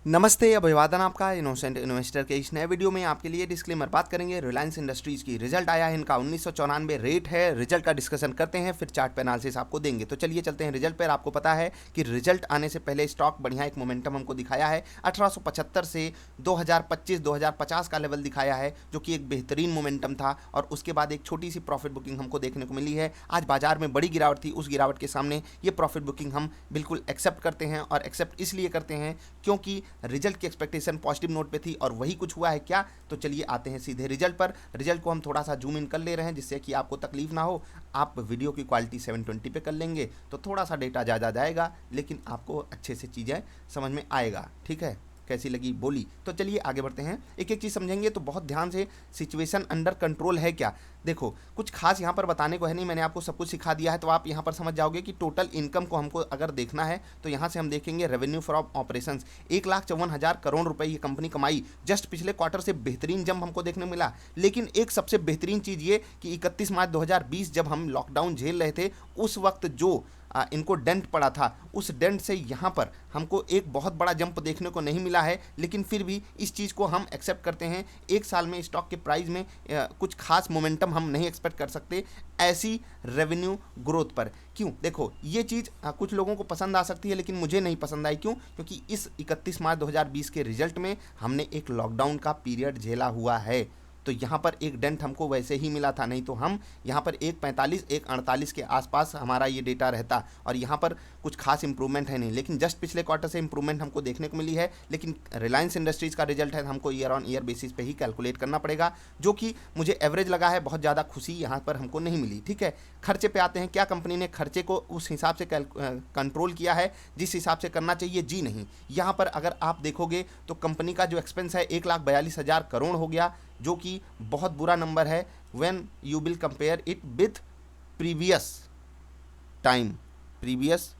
नमस्ते, अभिवादन आपका इनोसेंट इन्वेस्टर के इस नए वीडियो में आपके लिए डिस्क्लेमर बात करेंगे। रिलायंस इंडस्ट्रीज की रिजल्ट आया है, इनका 1994 रेट है। रिजल्ट का डिस्कशन करते हैं, फिर चार्ट पे एनालिसिस आपको देंगे। तो चलिए चलते हैं रिजल्ट पर। आपको पता है कि रिजल्ट आने से पहले स्टॉक बढ़िया एक मोमेंटम हमको दिखाया है। 1875 से 2025-2050 का लेवल दिखाया है, जो कि एक बेहतरीन मोमेंटम था। और उसके बाद एक छोटी सी प्रॉफिट बुकिंग हमको देखने को मिली है। आज बाजार में बड़ी गिरावट थी, उस गिरावट के सामने ये प्रॉफिट बुकिंग हम बिल्कुल एक्सेप्ट करते हैं। और एक्सेप्ट इसलिए करते हैं क्योंकि रिजल्ट की एक्सपेक्टेशन पॉजिटिव नोट पे थी और वही कुछ हुआ है क्या। तो चलिए आते हैं सीधे रिजल्ट पर। रिजल्ट को हम थोड़ा सा जूम इन कर ले रहे हैं, जिससे कि आपको तकलीफ ना हो। आप वीडियो की क्वालिटी 720 पे कर लेंगे तो थोड़ा सा डेटा ज़्यादा जाएगा, लेकिन आपको अच्छे से चीज़ें समझ में आएगा। ठीक है, कैसी लगी बोली। तो चलिए आगे बढ़ते हैं, एक एक चीज़ समझेंगे तो बहुत ध्यान से। सिचुएशन अंडर कंट्रोल है क्या, देखो कुछ खास यहाँ पर बताने को है नहीं, मैंने आपको सब कुछ सिखा दिया है। तो आप यहाँ पर समझ जाओगे कि टोटल इनकम को हमको अगर देखना है तो यहाँ से हम देखेंगे रेवेन्यू फ्रॉम ऑपरेशंस 1,54,000 करोड़ रुपए ये कंपनी कमाई। जस्ट पिछले क्वार्टर से बेहतरीन जंप हमको देखने मिला। लेकिन एक सबसे बेहतरीन चीज़ ये कि 31 मार्च 2020 जब हम लॉकडाउन झेल रहे थे, उस वक्त जो इनको डेंट पड़ा था, उस डेंट से यहाँ पर हमको एक बहुत बड़ा जंप देखने को नहीं मिला है। लेकिन फिर भी इस चीज़ को हम एक्सेप्ट करते हैं। एक साल में स्टॉक के प्राइस में कुछ खास मोमेंटम हम नहीं एक्सपेक्ट कर सकते ऐसी रेवेन्यू ग्रोथ पर। क्यों, देखो ये चीज़ कुछ लोगों को पसंद आ सकती है, लेकिन मुझे नहीं पसंद आई। क्यों, क्योंकि इस 31 मार्च 2020 के रिजल्ट में हमने एक लॉकडाउन का पीरियड झेला हुआ है। तो यहाँ पर एक डेंट हमको वैसे ही मिला था, नहीं तो हम यहाँ पर 1,45 1,48 के आसपास हमारा ये डेटा रहता। और यहाँ पर कुछ खास इंप्रूवमेंट है नहीं, लेकिन जस्ट पिछले क्वार्टर से इंप्रूवमेंट हमको देखने को मिली है। लेकिन रिलायंस इंडस्ट्रीज़ का रिजल्ट है, हमको ईयर ऑन ईयर बेसिस पे ही कैलकुलेट करना पड़ेगा, जो कि मुझे एवरेज लगा है। बहुत ज़्यादा खुशी यहाँ पर हमको नहीं मिली। ठीक है, खर्चे पे आते हैं। क्या कंपनी ने खर्चे को उस हिसाब से कंट्रोल किया है जिस हिसाब से करना चाहिए? जी नहीं। यहाँ पर अगर आप देखोगे तो कंपनी का जो एक्सपेंस है 1,42,000 करोड़ हो गया, जो कि बहुत बुरा नंबर है when you will compare it with previous time, previous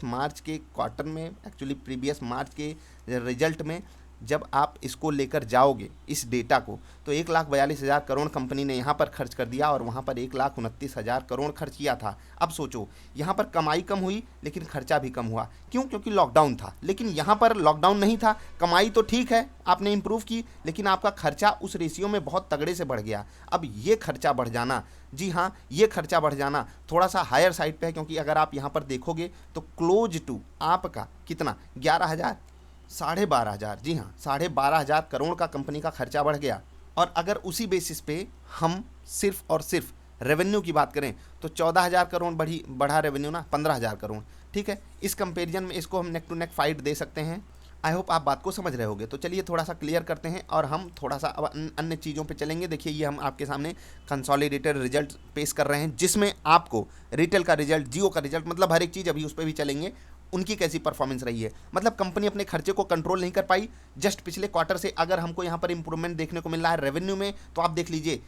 March के क्वार्टर में, एक्चुअली प्रीवियस मार्च के रिजल्ट में जब आप इसको लेकर जाओगे इस डेटा को, तो 1,42,000 करोड़ कंपनी ने यहाँ पर खर्च कर दिया और वहाँ पर 1,29,000 करोड़ खर्च किया था। अब सोचो, यहाँ पर कमाई कम हुई लेकिन खर्चा भी कम हुआ। क्यों, क्योंकि लॉकडाउन था। लेकिन यहाँ पर लॉकडाउन नहीं था, कमाई तो ठीक है आपने इंप्रूव की, लेकिन आपका खर्चा उस रेशियो में बहुत तगड़े से बढ़ गया। अब ये खर्चा बढ़ जाना, जी हाँ, ये खर्चा बढ़ जाना थोड़ा सा हायर साइड पे है। क्योंकि अगर आप यहाँ पर देखोगे तो क्लोज टू आपका कितना 11,000 12,500, जी हाँ 12,500 करोड़ का कंपनी का खर्चा बढ़ गया। और अगर उसी बेसिस पे हम सिर्फ और सिर्फ रेवेन्यू की बात करें तो 14,000 करोड़ बढ़ा रेवेन्यू ना, 15,000 करोड़। ठीक है, इस कंपेरिजन में इसको हम नेक टू नेक फाइट दे सकते हैं। आई होप आप बात को समझ रहे होगे। तो चलिए थोड़ा सा क्लियर करते हैं और हम थोड़ा सा अब अन्य चीज़ों पे चलेंगे। देखिए ये हम आपके सामने कंसोलिडेटेड रिजल्ट पेश कर रहे हैं, जिसमें आपको रिटेल का रिजल्ट, जियो का रिजल्ट, मतलब हर एक चीज़, अभी उस पर भी चलेंगे, उनकी कैसी परफॉर्मेंस रही है। मतलब कंपनी अपने खर्चे को कंट्रोल नहीं कर पाई। जस्ट पिछले क्वार्टर से अगर हमको यहाँ पर इंप्रूवमेंट देखने को मिल रहा है रेवेन्यू में, तो आप देख लीजिए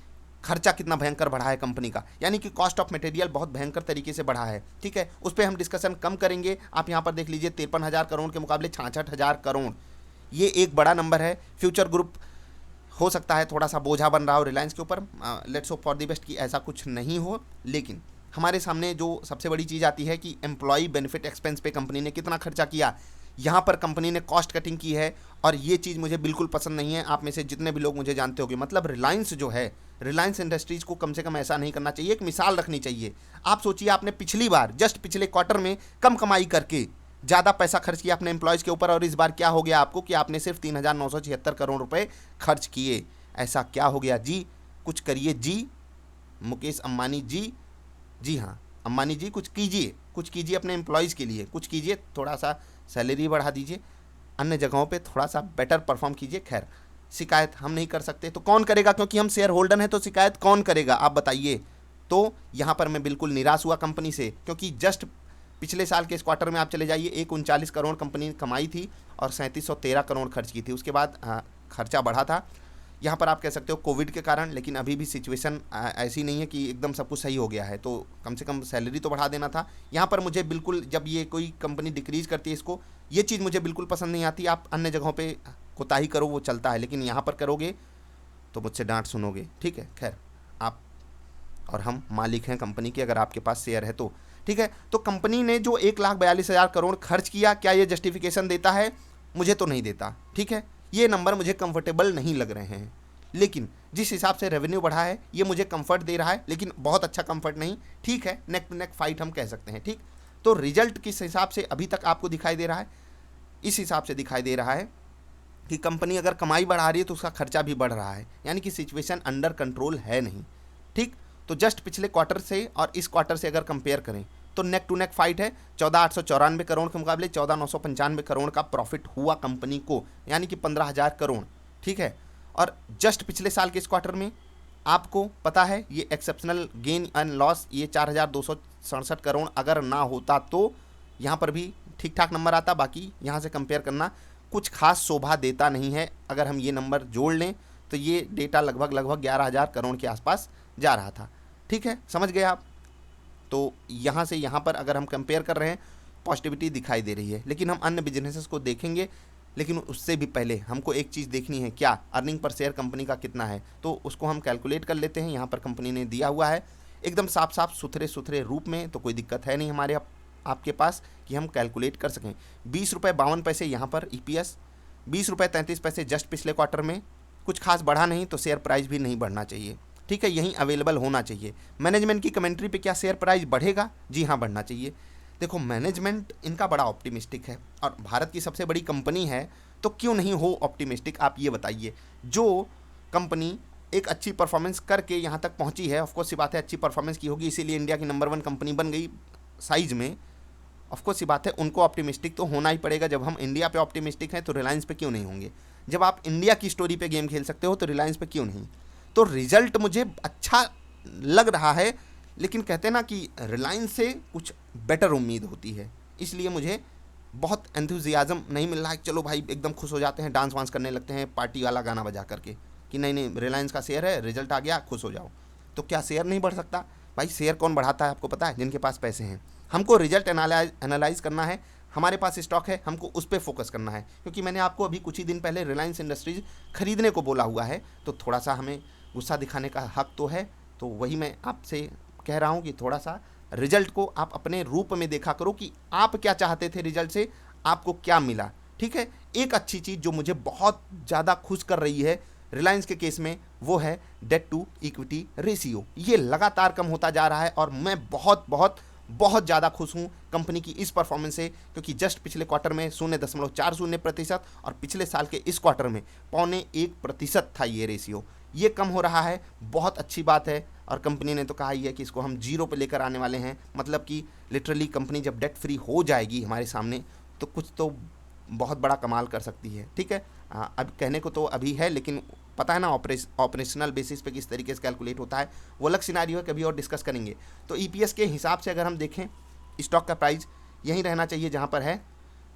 खर्चा कितना भयंकर बढ़ा है कंपनी का, यानी कि कॉस्ट ऑफ मटेरियल बहुत भयंकर तरीके से बढ़ा है। ठीक है, उस पर हम डिस्कशन कम करेंगे। आप यहाँ पर देख लीजिए 53,000 करोड़ के मुकाबले 66,000 करोड़, ये एक बड़ा नंबर है। फ्यूचर ग्रुप हो सकता है थोड़ा सा बोझा बन रहा हो रिलायंस के ऊपर, let's hope for the best कि ऐसा कुछ नहीं हो। लेकिन हमारे सामने जो सबसे बड़ी चीज़ आती है कि एम्प्लॉय बेनिफिट एक्सपेंस पे कंपनी ने कितना खर्चा किया। यहाँ पर कंपनी ने कॉस्ट कटिंग की है और ये चीज़ मुझे बिल्कुल पसंद नहीं है। आप में से जितने भी लोग मुझे जानते होंगे, मतलब रिलायंस जो है, रिलायंस इंडस्ट्रीज़ को कम से कम ऐसा नहीं करना चाहिए, एक मिसाल रखनी चाहिए। आप सोचिए, आपने पिछली बार जस्ट पिछले क्वार्टर में कम कमाई करके ज़्यादा पैसा खर्च किया अपने एम्प्लॉयज़ के ऊपर, और इस बार क्या हो गया आपको कि आपने सिर्फ 3,976 करोड़ रुपये खर्च किए। ऐसा क्या हो गया जी? कुछ करिए जी, मुकेश अंबानी जी, जी हाँ अंबानी जी, कुछ कीजिए अपने एम्प्लॉयज़ के लिए, कुछ कीजिए, थोड़ा सा सैलरी बढ़ा दीजिए, अन्य जगहों पे थोड़ा सा बेटर परफॉर्म कीजिए। खैर, शिकायत हम नहीं कर सकते तो कौन करेगा, क्योंकि हम शेयर होल्डर हैं, तो शिकायत कौन करेगा आप बताइए। तो यहाँ पर मैं बिल्कुल निराश हुआ कंपनी से, क्योंकि जस्ट पिछले साल के इस क्वार्टर में आप चले जाइए, 1,39 करोड़ कंपनी ने कमाई थी और 3,713 करोड़ खर्च की थी। उसके बाद खर्चा बढ़ा था, यहाँ पर आप कह सकते हो कोविड के कारण, लेकिन अभी भी सिचुएशन ऐसी नहीं है कि एकदम सब कुछ सही हो गया है। तो कम से कम सैलरी तो बढ़ा देना था। यहाँ पर मुझे बिल्कुल, जब ये कोई कंपनी डिक्रीज करती है इसको, ये चीज़ मुझे बिल्कुल पसंद नहीं आती। आप अन्य जगहों पे कोताही करो, वो चलता है, लेकिन यहाँ पर करोगे तो मुझसे डांट सुनोगे। ठीक है, खैर आप और हम मालिक हैं कंपनी के, अगर आपके पास शेयर है तो। ठीक है। तो कंपनी ने जो 1,42,000 करोड़ खर्च किया, क्या ये जस्टिफिकेशन देता है? मुझे तो नहीं देता, ठीक है। ये नंबर मुझे कंफर्टेबल नहीं लग रहे हैं, लेकिन जिस हिसाब से रेवेन्यू बढ़ा है ये मुझे कंफर्ट दे रहा है, लेकिन बहुत अच्छा कंफर्ट नहीं, ठीक है, नेक टू नेक फाइट हम कह सकते हैं, ठीक। तो रिजल्ट किस हिसाब से अभी तक आपको दिखाई दे रहा है? इस हिसाब से दिखाई दे रहा है कि कंपनी अगर कमाई बढ़ा रही है तो उसका खर्चा भी बढ़ रहा है, यानी कि सिचुएशन अंडर कंट्रोल है नहीं, ठीक। तो जस्ट पिछले क्वार्टर से और इस क्वार्टर से अगर कंपेयर करें तो नेक टू नेक फाइट है। 14,894 करोड़ के मुकाबले 14,995 करोड़ का प्रॉफिट हुआ कंपनी को, यानी कि 15,000 करोड़, ठीक है। और जस्ट पिछले साल के इस क्वार्टर में आपको पता है ये एक्सेप्शनल गेन एंड लॉस ये 4,267 करोड़ अगर ना होता तो यहाँ पर भी ठीक ठाक नंबर आता, बाकी यहाँ से कंपेयर करना कुछ खास शोभा देता नहीं है। अगर हम ये नंबर जोड़ लें तो ये डेटा लगभग 11,000 करोड़ के आसपास जा रहा था, ठीक है, समझ गए आप। तो यहाँ से यहाँ पर अगर हम कंपेयर कर रहे हैं पॉजिटिविटी दिखाई दे रही है, लेकिन हम अन्य बिजनेसेस को देखेंगे, लेकिन उससे भी पहले हमको एक चीज़ देखनी है, क्या अर्निंग पर शेयर कंपनी का कितना है, तो उसको हम कैलकुलेट कर लेते हैं। यहाँ पर कंपनी ने दिया हुआ है एकदम साफ साफ सुथरे रूप में, तो कोई दिक्कत है नहीं हमारे आपके पास कि हम कैलकुलेट कर सकें। 20 रुपये 52 पैसे यहाँ पर EPS, 20 रुपये 33 पैसे जस्ट पिछले क्वार्टर में, कुछ खास बढ़ा नहीं तो शेयर प्राइस भी नहीं बढ़ना चाहिए, ठीक है, यहीं अवेलेबल होना चाहिए। मैनेजमेंट की कमेंट्री पे क्या शेयर प्राइस बढ़ेगा? जी हाँ, बढ़ना चाहिए। देखो मैनेजमेंट इनका बड़ा ऑप्टिमिस्टिक है और भारत की सबसे बड़ी कंपनी है, तो क्यों नहीं हो ऑप्टिमिस्टिक, आप ये बताइए। जो कंपनी एक अच्छी परफॉर्मेंस करके यहाँ तक पहुँची है, ऑफकोर्स सी बात है अच्छी परफॉर्मेंस की होगी, इसीलिए इंडिया की नंबर 1 कंपनी बन गई साइज़ में, ऑफकोर्स सी बात है उनको ऑप्टिमिस्टिक तो होना ही पड़ेगा। जब हम इंडिया पे ऑप्टिमिस्टिक हैं तो रिलायंस पे क्यों नहीं होंगे? जब आप इंडिया की स्टोरी पे गेम खेल सकते हो तो रिलायंस पे क्यों नहीं? तो रिजल्ट मुझे अच्छा लग रहा है, लेकिन कहते हैं ना कि रिलायंस से कुछ बेटर उम्मीद होती है, इसलिए मुझे बहुत एंथुजियाज़म नहीं मिल रहा है। चलो भाई एकदम खुश हो जाते हैं, डांस वांस करने लगते हैं पार्टी वाला गाना बजा करके कि नहीं नहीं रिलायंस का शेयर है, रिजल्ट आ गया, खुश हो जाओ। तो क्या शेयर नहीं बढ़ सकता? भाई शेयर कौन बढ़ाता है आपको पता है? जिनके पास पैसे हैं। हमको रिजल्ट एनालाइज करना है, हमारे पास स्टॉक है, हमको उस पर फोकस करना है, क्योंकि मैंने आपको अभी कुछ ही दिन पहले रिलायंस इंडस्ट्रीज़ खरीदने को बोला हुआ है, तो थोड़ा सा हमें गुस्सा दिखाने का हक तो है। तो वही मैं आपसे कह रहा हूँ कि थोड़ा सा रिजल्ट को आप अपने रूप में देखा करो कि आप क्या चाहते थे रिजल्ट से, आपको क्या मिला, ठीक है। एक अच्छी चीज़ जो मुझे बहुत ज़्यादा खुश कर रही है रिलायंस के केस में, वो है डेट टू इक्विटी रेशियो। ये लगातार कम होता जा रहा है और मैं बहुत बहुत बहुत ज़्यादा खुश हूँ कंपनी की इस परफॉर्मेंस से, क्योंकि जस्ट पिछले क्वार्टर में 0.40% और पिछले साल के इस क्वार्टर में 0.25% था ये रेशियो। ये कम हो रहा है, बहुत अच्छी बात है। और कंपनी ने तो कहा ही है कि इसको हम 0 पे लेकर आने वाले हैं, मतलब कि लिटरली कंपनी जब डेट फ्री हो जाएगी हमारे सामने तो कुछ तो बहुत बड़ा कमाल कर सकती है, ठीक है। अब कहने को तो अभी है, लेकिन पता है ना ऑपरेशनल बेसिस पे किस तरीके से कैलकुलेट होता है, वो अलग सिनारियो है, कभी और डिस्कस करेंगे। तो EPS के हिसाब से अगर हम देखें स्टॉक का प्राइस यहीं रहना चाहिए जहाँ पर है।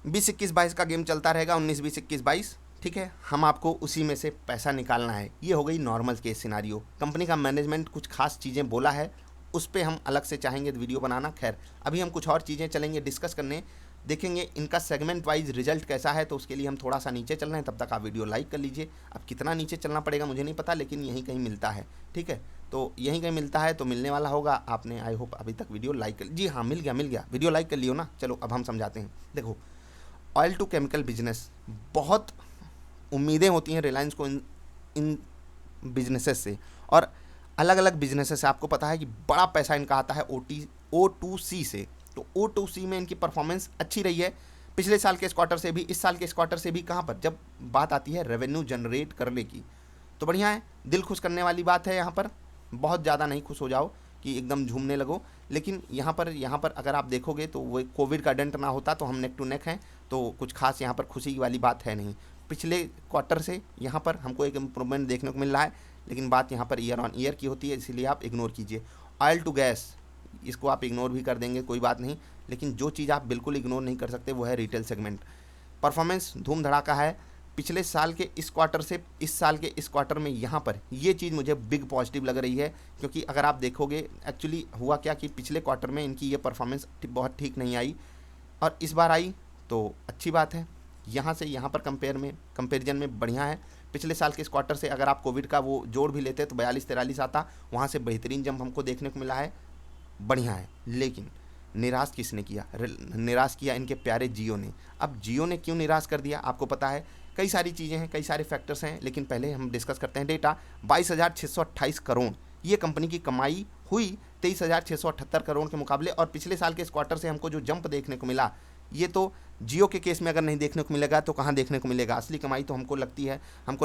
20-21-22 का गेम चलता रहेगा, 19-20-21-22, ठीक है। हम आपको उसी में से पैसा निकालना है। ये हो गई नॉर्मल केस सिनारियो। कंपनी का मैनेजमेंट कुछ खास चीज़ें बोला है, उस पर हम अलग से चाहेंगे वीडियो बनाना। खैर अभी हम कुछ और चीज़ें चलेंगे डिस्कस करने, देखेंगे इनका सेगमेंट वाइज रिजल्ट कैसा है। तो उसके लिए हम थोड़ा सा नीचे चल रहे हैं, तब तक आप वीडियो लाइक कर लीजिए। अब कितना नीचे चलना पड़ेगा मुझे नहीं पता, लेकिन यहीं कहीं मिलता है, ठीक है। तो यहीं कहीं मिलता है तो मिलने वाला होगा। आपने आई होप अभी तक वीडियो लाइक कर, जी हाँ मिल गया, वीडियो लाइक कर लियो ना। चलो अब हम समझाते हैं। देखो ऑयल टू केमिकल बिजनेस, बहुत उम्मीदें होती हैं रिलायंस को इन बिजनेसेस से, और अलग अलग बिजनेसेस से। आपको पता है कि बड़ा पैसा इनका आता है O2C से। तो O2C में इनकी परफॉर्मेंस अच्छी रही है पिछले साल के इस क्वार्टर से भी, इस साल के इस क्वार्टर से भी। कहाँ पर जब बात आती है रेवेन्यू जनरेट करने की तो बढ़िया है, दिल खुश करने वाली बात है। यहाँ पर बहुत ज़्यादा नहीं खुश हो जाओ कि एकदम झूमने लगो, लेकिन यहाँ पर अगर आप देखोगे तो वो कोविड का डंट ना होता तो हम नेक टू नेक हैं, तो कुछ खास यहाँ पर खुशी वाली बात है नहीं। पिछले क्वार्टर से यहाँ पर हमको एक इम्प्रूवमेंट देखने को मिल रहा है, लेकिन बात यहाँ पर ईयर ऑन ईयर की होती है, इसीलिए आप इग्नोर कीजिए। ऑयल टू गैस, इसको आप इग्नोर भी कर देंगे कोई बात नहीं, लेकिन जो चीज़ आप बिल्कुल इग्नोर नहीं कर सकते वो है रिटेल सेगमेंट। परफॉर्मेंस धूम धड़ाका है पिछले साल के इस क्वार्टर से इस साल के इस क्वार्टर में। यहाँ पर ये चीज़ मुझे बिग पॉजिटिव लग रही है, क्योंकि अगर आप देखोगे एक्चुअली हुआ क्या कि पिछले क्वार्टर में इनकी ये परफॉर्मेंस बहुत ठीक नहीं आई और इस बार आई, तो अच्छी बात है। यहाँ से यहाँ पर कंपेरिजन में बढ़िया है। पिछले साल के इस क्वार्टर से अगर आप कोविड का वो जोड़ भी लेते तो 42-43 आता, वहाँ से बेहतरीन जंप हमको देखने को मिला है, बढ़िया है। लेकिन निराश किसने किया? निराश किया इनके प्यारे जियो ने। अब जियो ने क्यों निराश कर दिया आपको पता है, कई सारी चीज़ें हैं, कई सारे फैक्टर्स हैं, लेकिन पहले हम डिस्कस करते हैं डेटा। 22,628 करोड़ ये कंपनी की कमाई हुई 23,678 करोड़ के मुकाबले, और पिछले साल के इस क्वार्टर से हमको जो जंप देखने को मिला, ये तो जियो के केस में अगर नहीं देखने को मिलेगा तो कहाँ देखने को मिलेगा? असली कमाई तो हमको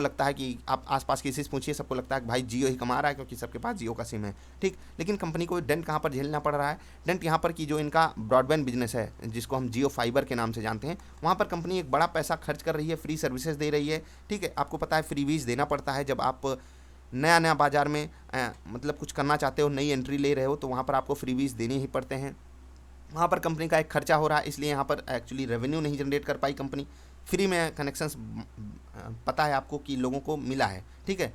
लगता है कि आप आसपास किसी से पूछिए, सबको लगता है कि भाई जियो ही कमा रहा है, क्योंकि सबके पास जियो का सिम है, ठीक। लेकिन कंपनी को डेंट कहाँ पर झेलना पड़ रहा है? डेंट यहाँ पर कि जो इनका ब्रॉडबैंड बिजनेस है, जिसको हम जियो फाइबर के नाम से जानते हैं, वहाँ पर कंपनी एक बड़ा पैसा खर्च कर रही है, फ्री सर्विसेज दे रही है, ठीक है। आपको पता है फ्रीबीज देना पड़ता है जब आप नया बाजार में मतलब कुछ करना चाहते हो, नई एंट्री ले रहे हो, तो वहाँ पर आपको फ्रीबीज देने ही पड़ते हैं। वहाँ पर कंपनी का एक खर्चा हो रहा है, इसलिए यहाँ पर एक्चुअली रेवेन्यू नहीं जनरेट कर पाई कंपनी। फ्री में कनेक्शंस पता है आपको कि लोगों को मिला है, ठीक है।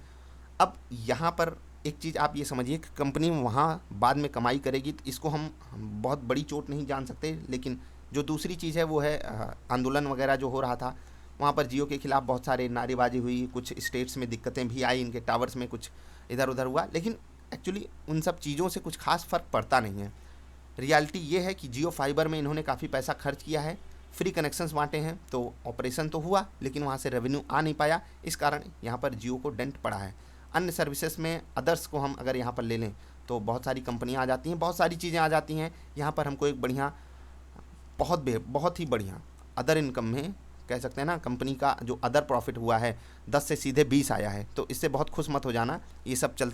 अब यहाँ पर एक चीज़ आप ये समझिए कि कंपनी वहाँ बाद में कमाई करेगी, तो इसको हम बहुत बड़ी चोट नहीं जान सकते। लेकिन जो दूसरी चीज़ है वो है आंदोलन वगैरह जो हो रहा था, वहाँ पर जियो के खिलाफ बहुत सारे नारेबाजी हुई, कुछ स्टेट्स में दिक्कतें भी आई, इनके टावर्स में कुछ इधर उधर हुआ, लेकिन एक्चुअली उन सब चीज़ों से कुछ खास फ़र्क पड़ता नहीं है। रियलिटी ये है कि जियो फाइबर में इन्होंने काफ़ी पैसा खर्च किया है, फ्री कनेक्शंस बांटे हैं, तो ऑपरेशन तो हुआ लेकिन वहाँ से रेवेन्यू आ नहीं पाया, इस कारण यहाँ पर जियो को डेंट पड़ा है। अन्य सर्विसेज में अदर्स को हम अगर यहाँ पर ले लें तो बहुत सारी कंपनियाँ आ जाती हैं, बहुत सारी चीज़ें आ जाती हैं। यहाँ पर हमको एक बढ़िया बहुत ही बढ़िया अदर इनकम में कह सकते हैं ना, कंपनी का जो अदर प्रॉफिट हुआ है 10 से सीधे 20 आया है, तो इससे बहुत खुश मत हो जाना, ये सब चलता